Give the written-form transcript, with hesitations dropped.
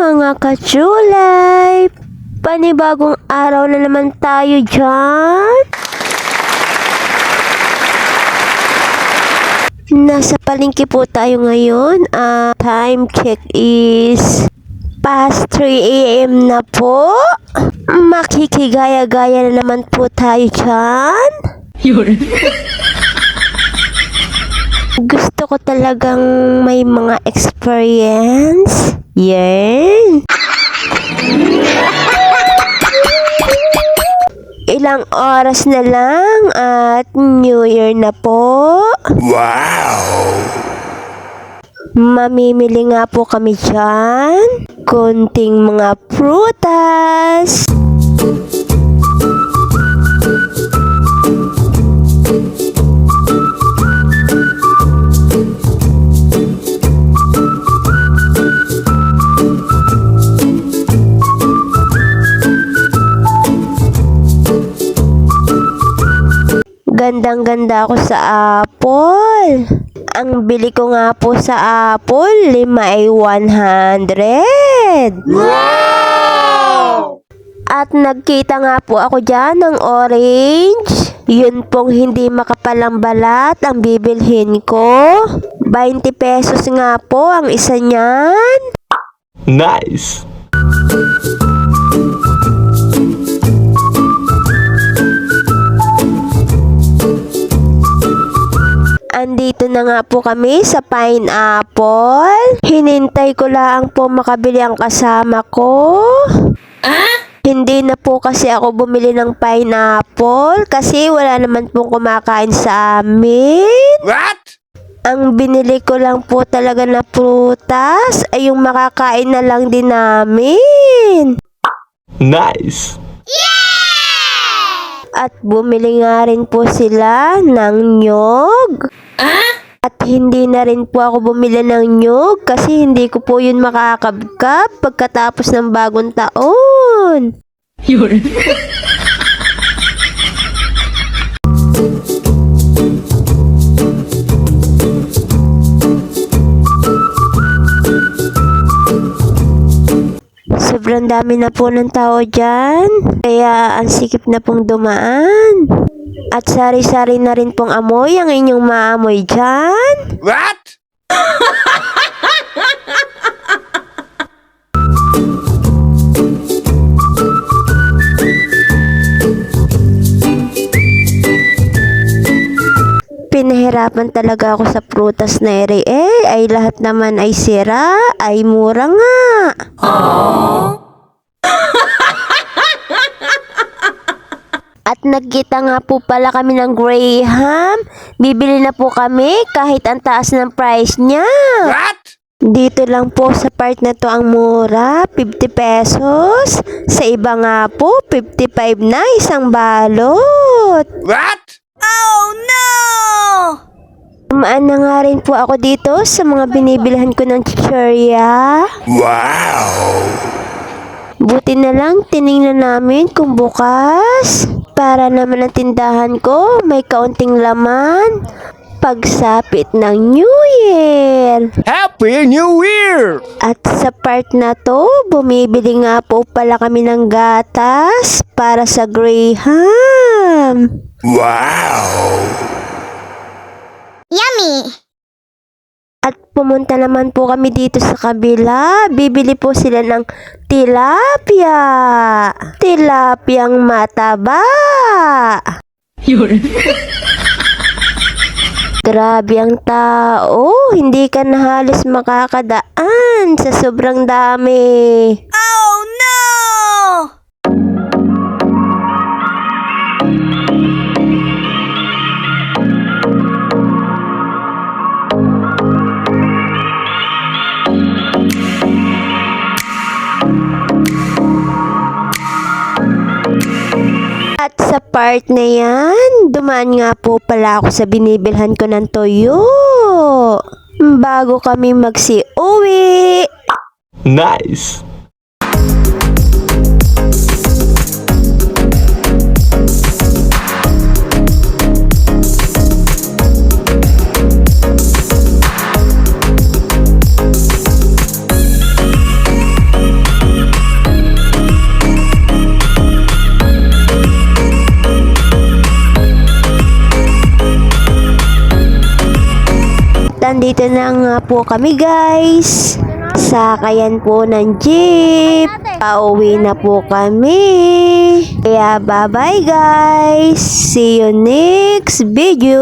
mga kachulay! Panibagong araw na naman tayo dyan. Nasa palengke po tayo ngayon. Time check is past 3 AM na po. Makikigaya-gaya na naman po tayo dyan. Gusto ko talagang may mga experience. Yan. Ilang oras na lang at New Year na po. Wow! Mamimili nga po kami dyan. Konting mga prutas. Gandang-ganda ako sa apple. Ang bili ko nga po sa apple, 5 ay 100. Wow! At nagkita nga po ako dyan ng orange. Yun pong hindi makapalang balat ang bibilhin ko. 20 pesos nga po ang isa niyan. Nice! Andito na nga po kami sa pineapple. Hinintay ko lang po makabili ang kasama ko. Hindi na po kasi ako bumili ng pineapple kasi wala naman pong kumakain sa amin. What? Ang binili ko lang po talaga na prutas ay yung makakain na lang din namin. Nice! At bumili nga rin po sila ng nyog. At hindi na rin po ako bumili ng nyog kasi hindi ko po yun makakabkap pagkatapos ng bagong taon. Sobrang dami na po ng tao dyan. Kaya ang sikip na pong dumaan. At sari-sari na rin pong amoy ang inyong maamoy dyan. What? Pinahirapan talaga ako sa prutas na ere ay lahat naman ay sira, ay mura nga. At nagkita nga po pala kami ng Graham. Bibili na po kami kahit ang taas ng price niya. What? Dito lang po sa part na to ang mura, 50 pesos. Sa iba nga po, 55 na isang balot. What? Tumaan na nga rin po ako dito sa mga binibilhan ko ng chichirya. Wow! Buti na lang tiningnan namin kung bukas. Para naman ang tindahan ko may kaunting laman. Pagsapit ng New Year. Happy New Year! At sa part na to, bumibili nga po pala kami ng gatas para sa Graham. Wow! Yummy! At pumunta naman po kami dito sa kabila. Bibili po sila ng tilapia. Tilapiyang mataba. Grabe ang tao. Hindi ka na halos makakadaan sa sobrang dami. Oh no! At sa part na yan, dumaan nga po pala ako sa binibilhan ko ng toyo. Bago kami magsi-uwi. Nice! andito na nga po kami guys. Sakayan po ng jeep. Pauwi na po kami. Kaya bye bye guys. See you next video.